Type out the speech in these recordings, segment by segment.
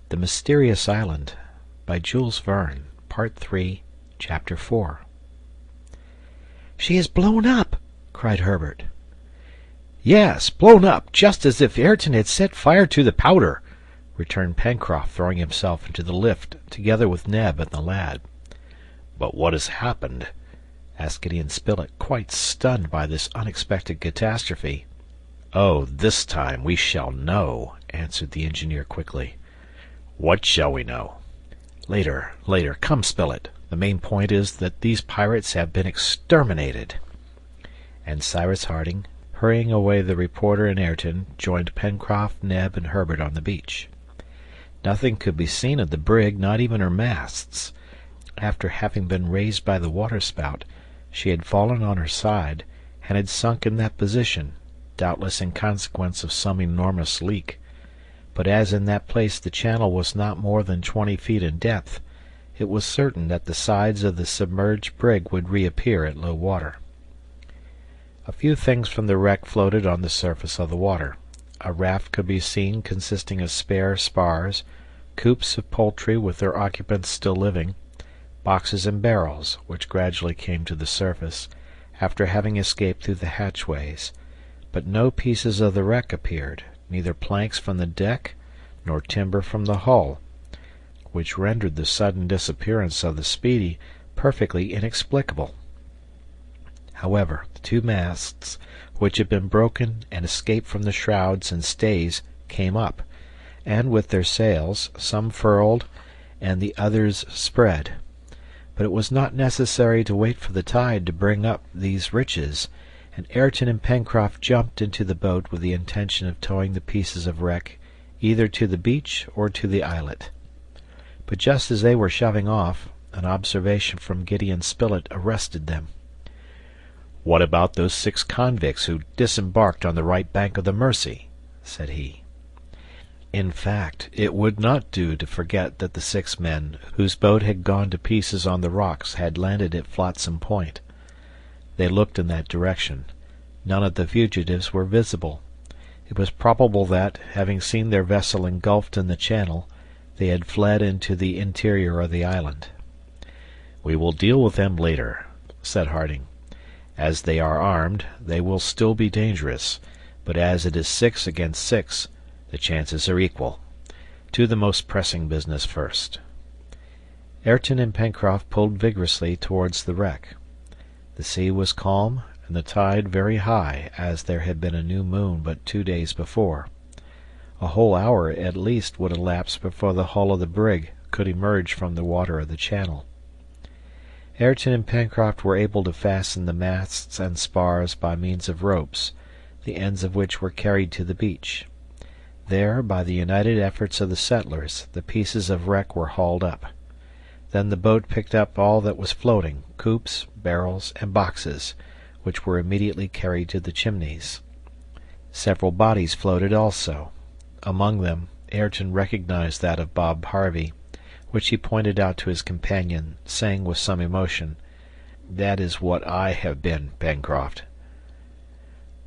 The Mysterious Island by Jules Verne, Part 3, Chapter 4. "She is blown up!" cried Herbert. "Yes, blown up, just as if Ayrton had set fire to the powder," returned Pencroft, throwing himself into the lift, together with Neb and the lad. "But what has happened?" asked Gideon Spilett, quite stunned by this unexpected catastrophe. "Oh, this time we shall know," answered the engineer quickly. "What shall we know?" Later. Come, Spilett. The main point is that these pirates have been exterminated." And Cyrus Harding, hurrying away the reporter and Ayrton, joined Pencroft, Neb, and Herbert on the beach. Nothing could be seen of the brig, not even her masts. After having been raised by the waterspout, she had fallen on her side, and had sunk in that position, doubtless in consequence of some enormous leak. But as in that place the channel was not more than 20 feet in depth, it was certain that the sides of the submerged brig would reappear at low water. A few things from the wreck floated on the surface of the water. A raft could be seen consisting of spare spars, coops of poultry with their occupants still living, boxes and barrels, which gradually came to the surface, after having escaped through the hatchways, but no pieces of the wreck appeared, neither planks from the deck nor timber from the hull, which rendered the sudden disappearance of the Speedy perfectly inexplicable. However, the two masts, which had been broken and escaped from the shrouds and stays, came up, and with their sails, some furled and the others spread. But it was not necessary to wait for the tide to bring up these riches, and Ayrton and Pencroft jumped into the boat with the intention of towing the pieces of wreck either to the beach or to the islet. But just as they were shoving off, an observation from Gideon Spilett arrested them. "What about those 6 convicts who disembarked on the right bank of the Mercy?" said he. In fact, it would not do to forget that the 6 men whose boat had gone to pieces on the rocks had landed at Flotsam Point. They looked in that direction. None of the fugitives were visible. It was probable that, having seen their vessel engulfed in the channel, they had fled into the interior of the island. "We will deal with them later," said Harding. "As they are armed, they will still be dangerous, but as it is 6 against 6, the chances are equal. To the most pressing business first." Ayrton and Pencroft pulled vigorously towards the wreck. The sea was calm and the tide very high, as there had been a new moon but 2 days before. A whole hour at least would elapse before the hull of the brig could emerge from the water of the channel. Ayrton and Pencroft were able to fasten the masts and spars by means of ropes, the ends of which were carried to the beach. There, by the united efforts of the settlers, the pieces of wreck were hauled up. Then the boat picked up all that was floating, coops, barrels, and boxes, which were immediately carried to the Chimneys. Several bodies floated also. Among them, Ayrton recognized that of Bob Harvey, which he pointed out to his companion, saying with some emotion, "That is what I have been, Pencroft."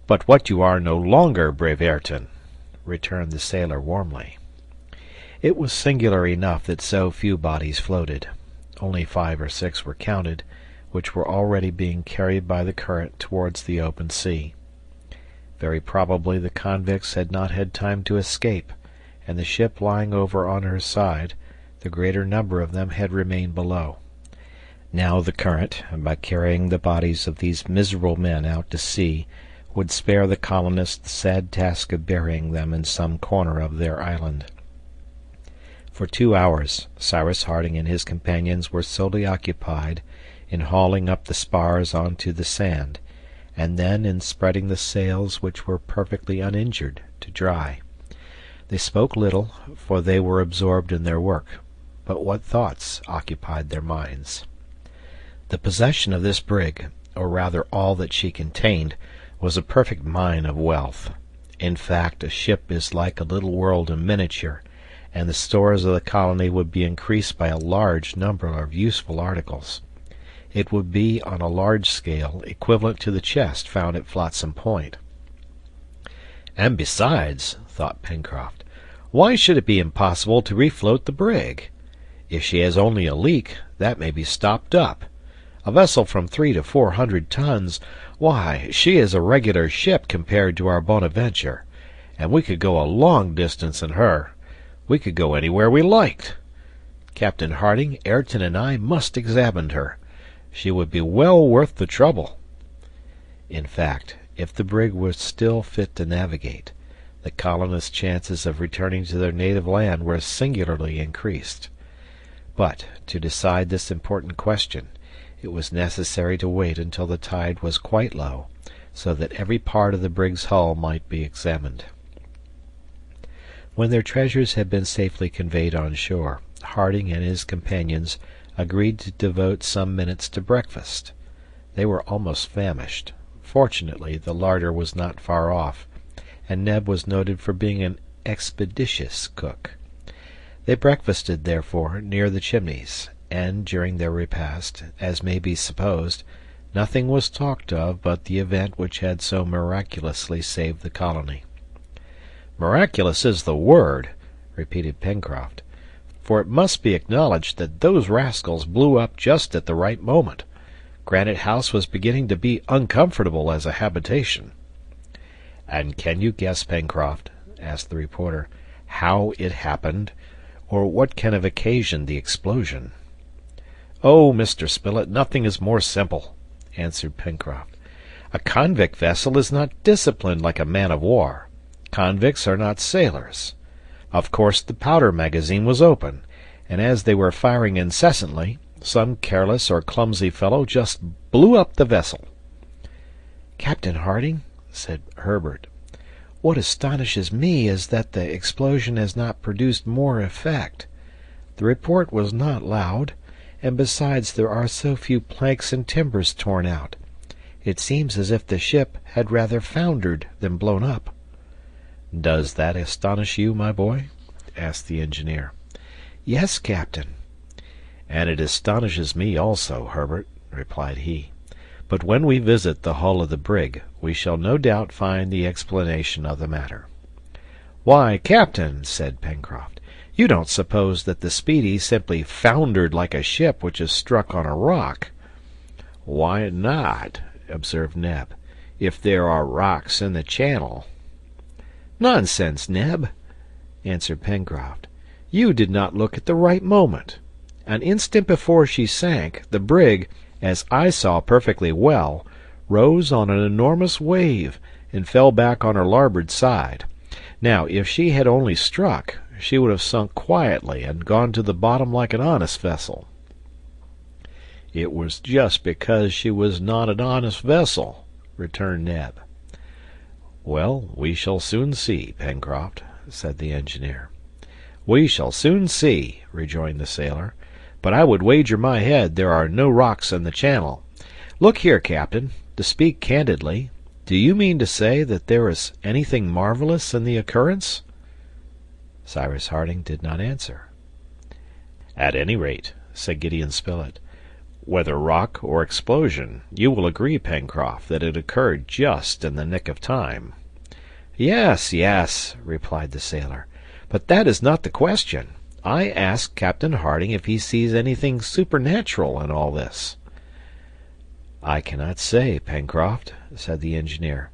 "But what you are no longer, brave Ayrton," returned the sailor warmly. It was singular enough that so few bodies floated. Only 5 or 6 were counted, which were already being carried by the current towards the open sea. Very probably the convicts had not had time to escape, and the ship lying over on her side, the greater number of them had remained below. Now the current, by carrying the bodies of these miserable men out to sea, would spare the colonists the sad task of burying them in some corner of their island. For 2 hours Cyrus Harding and his companions were solely occupied in hauling up the spars onto the sand, and then in spreading the sails, which were perfectly uninjured, to dry. They spoke little, for they were absorbed in their work, but what thoughts occupied their minds? The possession of this brig, or rather all that she contained, was a perfect mine of wealth. In fact, a ship is like a little world in miniature, and the stores of the colony would be increased by a large number of useful articles. It would be, on a large scale, equivalent to the chest found at Flotsam Point. "And besides," thought Pencroft, Why should it be impossible to refloat the brig? If she has only a leak, that may be stopped up. A vessel from 300 to 400 tons, why, she is a regular ship compared to our Bonaventure, and we could go a long distance in her. We could go anywhere we liked. Captain Harding, Ayrton, and I must examine her. She would be well worth the trouble." In fact, if the brig were still fit to navigate, the colonists' chances of returning to their native land were singularly increased. But to decide this important question, it was necessary to wait until the tide was quite low, so that every part of the brig's hull might be examined. When their treasures had been safely conveyed on shore, Harding and his companions agreed to devote some minutes to breakfast. They were almost famished. Fortunately, the larder was not far off, and Neb was noted for being an expeditious cook. They breakfasted, therefore, near the chimneys, and during their repast, as may be supposed, nothing was talked of but the event which had so miraculously saved the colony. "Miraculous is the word," repeated Pencroft, "for it must be acknowledged that those rascals blew up just at the right moment. Granite House was beginning to be uncomfortable as a habitation." "And can you guess, Pencroft," asked the reporter, "how it happened, or what can have occasioned the explosion?" "Oh, Mr. Spilett, nothing is more simple," answered Pencroft. "A convict vessel is not disciplined like a man of war. Convicts are not sailors. Of course the powder magazine was open, and as they were firing incessantly, some careless or clumsy fellow just blew up the vessel." "Captain Harding," said Herbert, "what astonishes me is that the explosion has not produced more effect. The report was not loud, and besides there are so few planks and timbers torn out. It seems as if the ship had rather foundered than blown up." "Does that astonish you, my boy?" asked the engineer. "Yes, captain." "And it astonishes me also, Herbert," replied he. "But when we visit the hull of the brig, we shall no doubt find the explanation of the matter." "Why, captain," said Pencroft, "you don't suppose that the Speedy simply foundered like a ship which is struck on a rock?" "Why not?" observed Neb, "if there are rocks in the channel." "Nonsense, Neb," answered Pencroft. "You did not look at the right moment. An instant before she sank, the brig, as I saw perfectly well, rose on an enormous wave and fell back on her larboard side. Now, if she had only struck, she would have sunk quietly and gone to the bottom like an honest vessel." "It was just because she was not an honest vessel," returned Neb. "Well, we shall soon see, Pencroft," said the engineer. "We shall soon see," rejoined the sailor. "But I would wager my head there are no rocks in the channel. Look here, captain, to speak candidly, do you mean to say that there is anything marvelous in the occurrence?" Cyrus Harding did not answer. "At any rate," said Gideon Spilett, "whether rock or explosion, you will agree, Pencroft, that it occurred just in the nick of time." "Yes, yes," replied the sailor, "but that is not the question. I ask Captain Harding if he sees anything supernatural in all this." "I cannot say, Pencroft," said the engineer.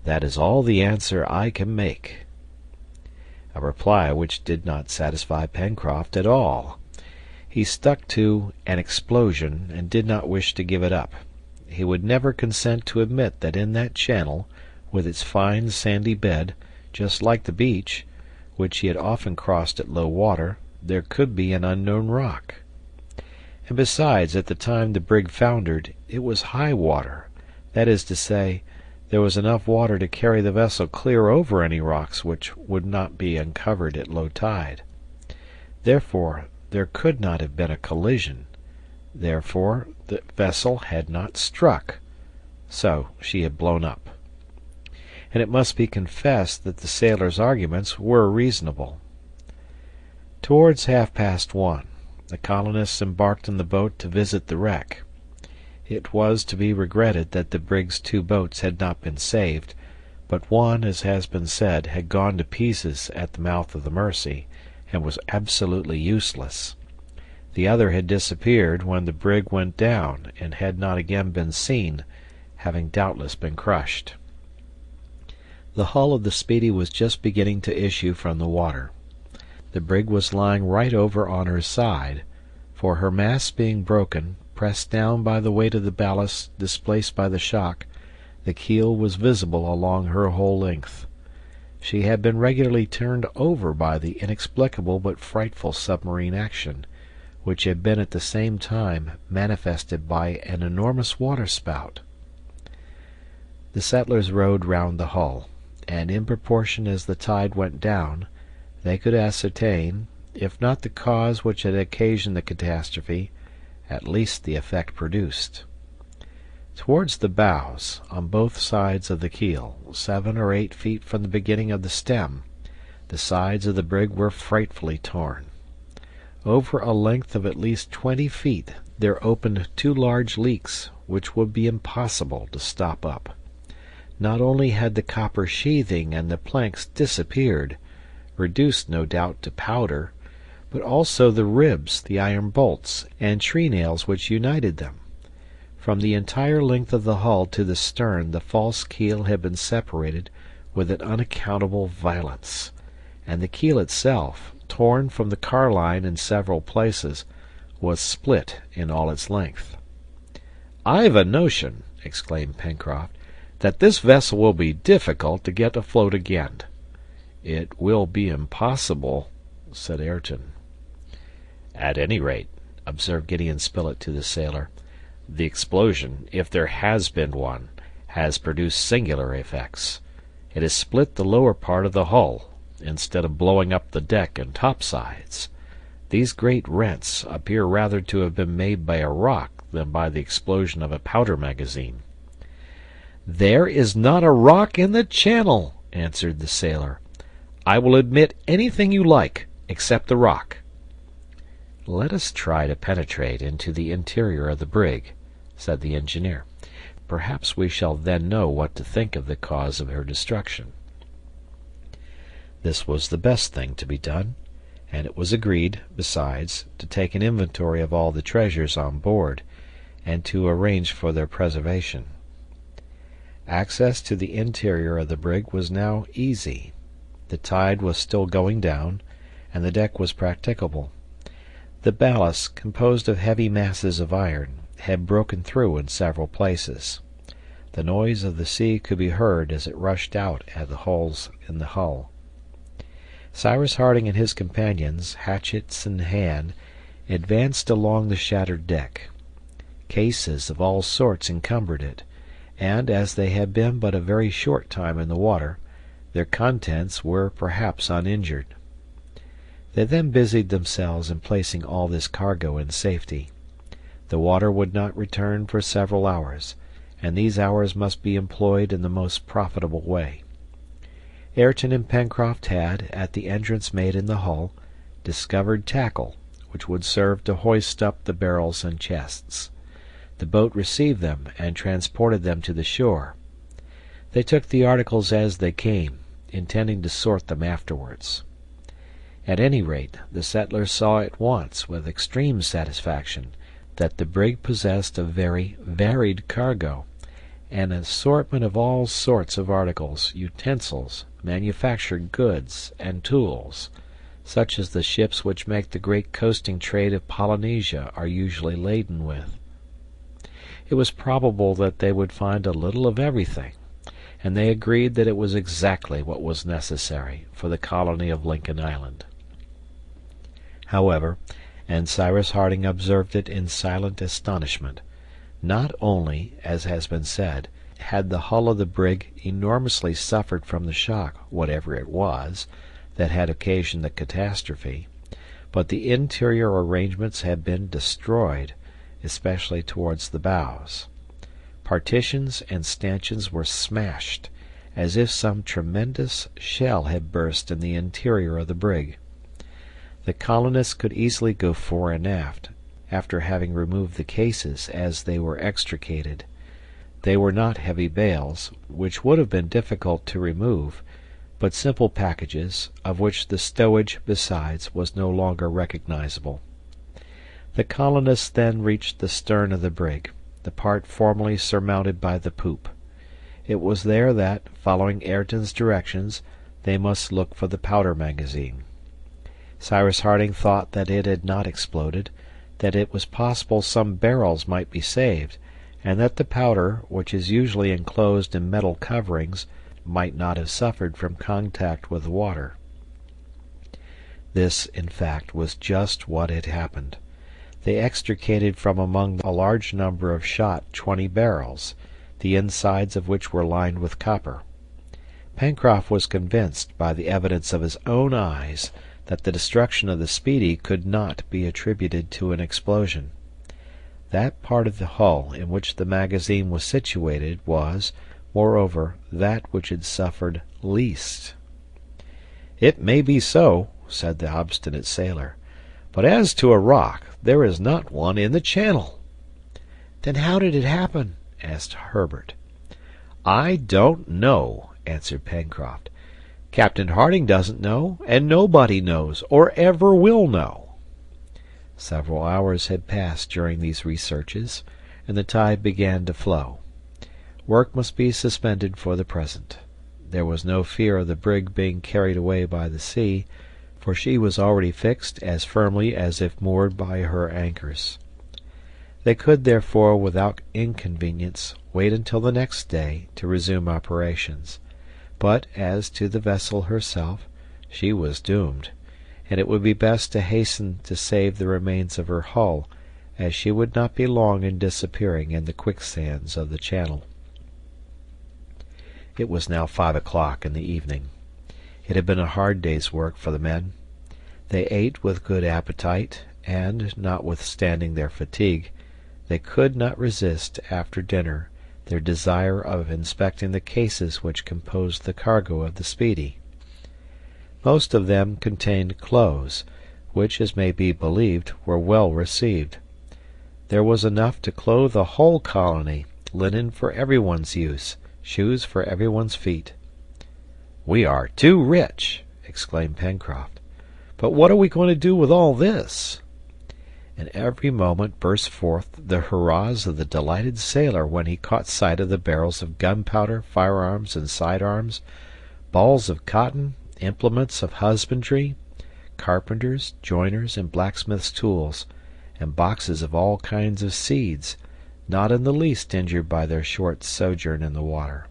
"That is all the answer I can make." A reply which did not satisfy Pencroft at all. He stuck to an explosion and did not wish to give it up. He would never consent to admit that in that channel, with its fine sandy bed, just like the beach, which he had often crossed at low water, there could be an unknown rock. And besides, at the time the brig foundered, it was high water, that is to say, there was enough water to carry the vessel clear over any rocks which would not be uncovered at low tide. Therefore, there could not have been a collision. Therefore, the vessel had not struck. So she had blown up. And it must be confessed that the sailor's arguments were reasonable. Towards 1:30, the colonists embarked in the boat to visit the wreck. It was to be regretted that the brig's 2 boats had not been saved, but one, as has been said, had gone to pieces at the mouth of the Mersey, and was absolutely useless. The other had disappeared when the brig went down, and had not again been seen, having doubtless been crushed. The hull of the Speedy was just beginning to issue from the water. The brig was lying right over on her side, for her masts being broken, pressed down by the weight of the ballast displaced by the shock, the keel was visible along her whole length. She had been regularly turned over by the inexplicable but frightful submarine action, which had been at the same time manifested by an enormous waterspout. The settlers rowed round the hull, and in proportion as the tide went down, they could ascertain, if not the cause which had occasioned the catastrophe, at least the effect produced. Towards the bows, on both sides of the keel, 7 or 8 feet from the beginning of the stem, the sides of the brig were frightfully torn. Over a length of at least 20 feet there opened 2 large leaks which would be impossible to stop up. Not only had the copper sheathing and the planks disappeared, reduced no doubt to powder, but also the ribs, the iron bolts, and tree nails which united them. From the entire length of the hull to the stern the false keel had been separated with an unaccountable violence, and the keel itself, torn from the carline in several places, was split in all its length. "I've a notion," exclaimed Pencroft, "that this vessel will be difficult to get afloat again." "It will be impossible," said Ayrton. "At any rate," observed Gideon Spilett to the sailor, "the explosion, if there has been one, has produced singular effects. It has split the lower part of the hull, instead of blowing up the deck and topsides. These great rents appear rather to have been made by a rock than by the explosion of a powder magazine." "There is not a rock in the channel," answered the sailor. "I will admit anything you like, except the rock." "Let us try to penetrate into the interior of the brig," said the engineer. "Perhaps we shall then know what to think of the cause of her destruction." This was the best thing to be done, and it was agreed, besides, to take an inventory of all the treasures on board, and to arrange for their preservation. Access to the interior of the brig was now easy. The tide was still going down, and the deck was practicable. The ballast, composed of heavy masses of iron, had broken through in several places. The noise of the sea could be heard as it rushed out at the holes in the hull. Cyrus Harding and his companions, hatchets in hand, advanced along the shattered deck. Cases of all sorts encumbered it, and, as they had been but a very short time in the water, their contents were perhaps uninjured. They then busied themselves in placing all this cargo in safety. The water would not return for several hours, and these hours must be employed in the most profitable way. Ayrton and Pencroft had, at the entrance made in the hull, discovered tackle, which would serve to hoist up the barrels and chests. The boat received them and transported them to the shore. They took the articles as they came, intending to sort them afterwards. At any rate, the settlers saw at once, with extreme satisfaction, that the brig possessed a very varied cargo, an assortment of all sorts of articles, utensils, manufactured goods, and tools, such as the ships which make the great coasting trade of Polynesia are usually laden with. It was probable that they would find a little of everything, and they agreed that it was exactly what was necessary for the colony of Lincoln Island. However, and Cyrus Harding observed it in silent astonishment, not only, as has been said, had the hull of the brig enormously suffered from the shock, whatever it was, that had occasioned the catastrophe, but the interior arrangements had been destroyed, especially towards the bows. Partitions and stanchions were smashed, as if some tremendous shell had burst in the interior of the brig. The colonists could easily go fore and aft, after having removed the cases as they were extricated. They were not heavy bales, which would have been difficult to remove, but simple packages, of which the stowage, besides, was no longer recognizable. The colonists then reached the stern of the brig, the part formerly surmounted by the poop. It was there that, following Ayrton's directions, they must look for the powder magazine. Cyrus Harding thought that it had not exploded, that it was possible some barrels might be saved, and that the powder, which is usually enclosed in metal coverings, might not have suffered from contact with water. This, in fact, was just what had happened. They extricated from among a large number of shot 20 barrels, the insides of which were lined with copper. Pencroft was convinced, by the evidence of his own eyes, that the destruction of the Speedy could not be attributed to an explosion. That part of the hull in which the magazine was situated was, moreover, that which had suffered least. "It may be so," said the obstinate sailor, "but as to a rock, there is not one in the channel." "Then how did it happen?" asked Herbert. "I don't know," answered Pencroft. "Captain Harding doesn't know, and nobody knows, or ever will know." Several hours had passed during these researches, and the tide began to flow. Work must be suspended for the present. There was no fear of the brig being carried away by the sea, for she was already fixed as firmly as if moored by her anchors. They could, therefore, without inconvenience, wait until the next day to resume operations. But as to the vessel herself, she was doomed, and it would be best to hasten to save the remains of her hull, as she would not be long in disappearing in the quicksands of the channel. It was now 5 o'clock in the evening. It had been a hard day's work for the men. They ate with good appetite, and, notwithstanding their fatigue, they could not resist, after dinner, their desire of inspecting the cases which composed the cargo of the Speedy. Most of them contained clothes, which, as may be believed, were well received. There was enough to clothe a whole colony, linen for everyone's use, shoes for everyone's feet. "We are too rich!" exclaimed Pencroft. "But what are we going to do with all this?" And every moment burst forth the hurrahs of the delighted sailor when he caught sight of the barrels of gunpowder, firearms, and sidearms, balls of cotton, implements of husbandry, carpenters', joiners', and blacksmiths' tools, and boxes of all kinds of seeds, not in the least injured by their short sojourn in the water.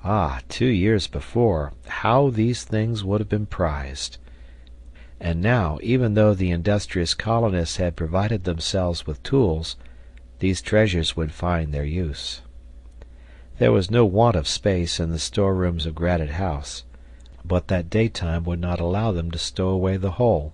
Ah, 2 years before, how these things would have been prized! And now, even though the industrious colonists had provided themselves with tools, these treasures would find their use. There was no want of space in the storerooms of Granite House, but that daytime would not allow them to stow away the whole.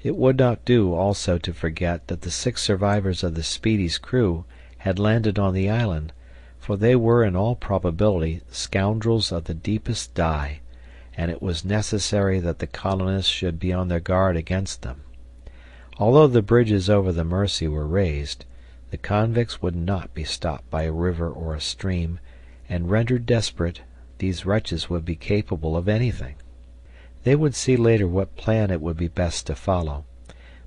It would not do also to forget that the 6 survivors of the Speedy's crew had landed on the island, for they were in all probability scoundrels of the deepest dye, and it was necessary that the colonists should be on their guard against them. Although the bridges over the Mersey were raised, the convicts would not be stopped by a river or a stream, and rendered desperate, these wretches would be capable of anything. They would see later what plan it would be best to follow,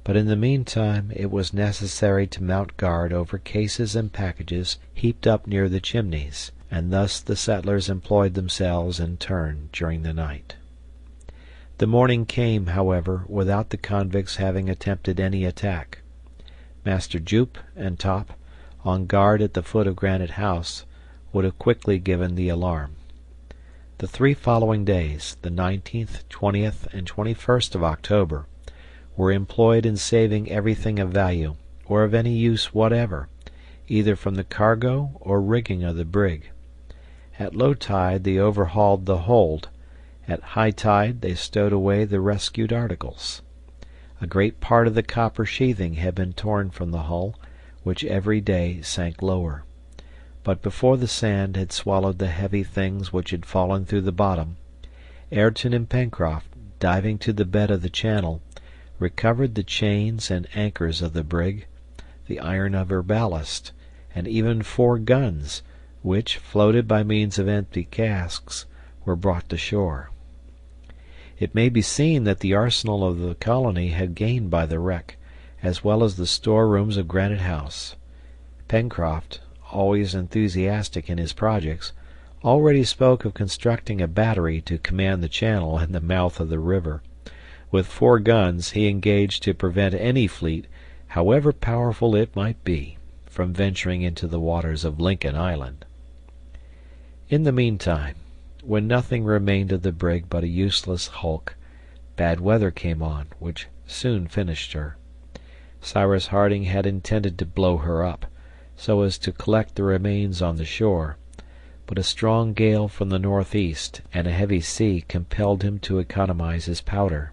but in the meantime it was necessary to mount guard over cases and packages heaped up near the chimneys, and thus the settlers employed themselves in turn during the night. The morning came, however, without the convicts having attempted any attack. Master Jup and Top, on guard at the foot of Granite House, would have quickly given the alarm. The 3 following days, the 19th, 20th, and 21st of October, were employed in saving everything of value, or of any use whatever, either from the cargo or rigging of the brig. At low tide they overhauled the hold. At high tide they stowed away the rescued articles. A great part of the copper sheathing had been torn from the hull, which every day sank lower. But before the sand had swallowed the heavy things which had fallen through the bottom, Ayrton and Pencroft, diving to the bed of the channel, recovered the chains and anchors of the brig, the iron of her ballast, and even 4 guns, which, floated by means of empty casks, were brought to shore. It may be seen that the arsenal of the colony had gained by the wreck, as well as the storerooms of Granite House. Pencroft, always enthusiastic in his projects, already spoke of constructing a battery to command the channel and the mouth of the river. With 4 guns he engaged to prevent any fleet, however powerful it might be, from venturing into the waters of Lincoln Island. In the meantime, when nothing remained of the brig but a useless hulk, bad weather came on, which soon finished her. Cyrus Harding had intended to blow her up, so as to collect the remains on the shore, but a strong gale from the northeast and a heavy sea compelled him to economize his powder.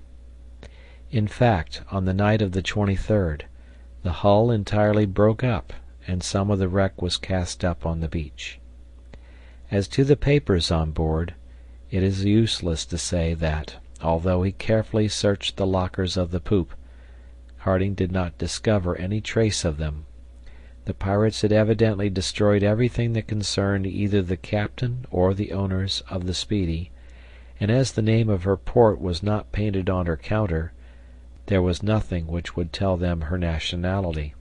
In fact, on the night of the 23rd, the hull entirely broke up, and some of the wreck was cast up on the beach. As to the papers on board, it is useless to say that, although he carefully searched the lockers of the poop, Harding did not discover any trace of them. The pirates had evidently destroyed everything that concerned either the captain or the owners of the Speedy, and as the name of her port was not painted on her counter, there was nothing which would tell them her nationality.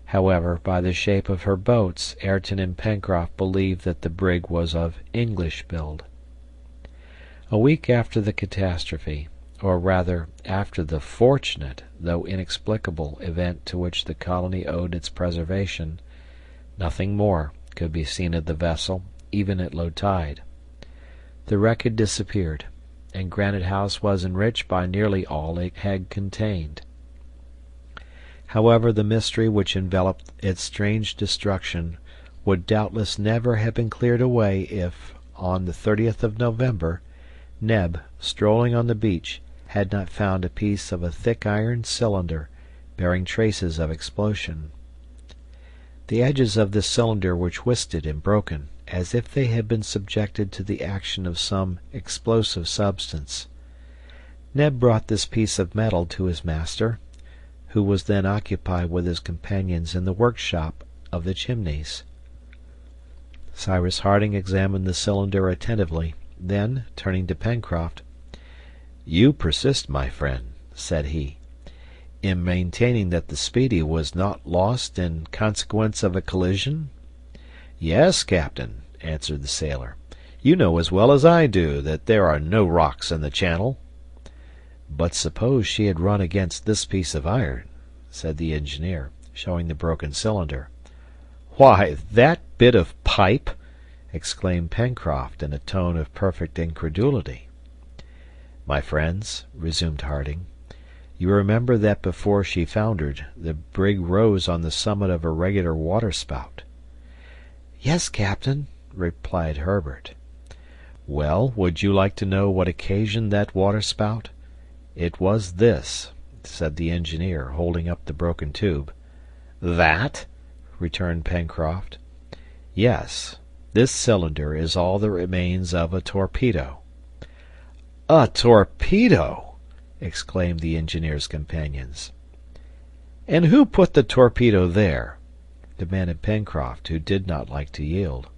However, by the shape of her boats, Ayrton and Pencroft believed that the brig was of English build. A week after the catastrophe, or rather after the fortunate, though inexplicable, event to which the colony owed its preservation, nothing more could be seen of the vessel, even at low tide. The wreck had disappeared, and Granite House was enriched by nearly all it had contained. However, the mystery which enveloped its strange destruction would doubtless never have been cleared away if, on the 30th of November, Neb, strolling on the beach, had not found a piece of a thick iron cylinder bearing traces of explosion. The edges of this cylinder were twisted and broken, as if they had been subjected to the action of some explosive substance. Neb brought this piece of metal to his master, who was then occupied with his companions in the workshop of the Chimneys. Cyrus Harding examined the cylinder attentively, then, turning to Pencroft, "You persist, my friend," said he, "in maintaining that the Speedy was not lost in consequence of a collision?" "Yes, captain," answered the sailor. "You know as well as I do that there are no rocks in the channel." "But suppose she had run against this piece of iron," said the engineer, showing the broken cylinder. "Why, that bit of pipe!" exclaimed Pencroft in a tone of perfect incredulity. "My friends," resumed Harding, "you remember that before she foundered, the brig rose on the summit of a regular waterspout." "Yes, captain," replied Herbert. "Well, would you like to know what occasioned that waterspout? It was this," said the engineer, holding up the broken tube. "That?" returned Pencroft. "Yes, this cylinder is all that remains of a torpedo." "A torpedo!" exclaimed the engineer's companions. "And who put the torpedo there?" demanded Pencroft, who did not like to yield.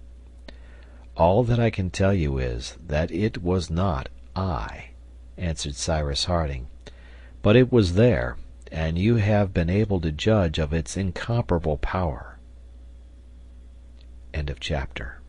"All that I can tell you is that it was not I," answered Cyrus Harding, "but it was there, and you have been able to judge of its incomparable power." End of chapter.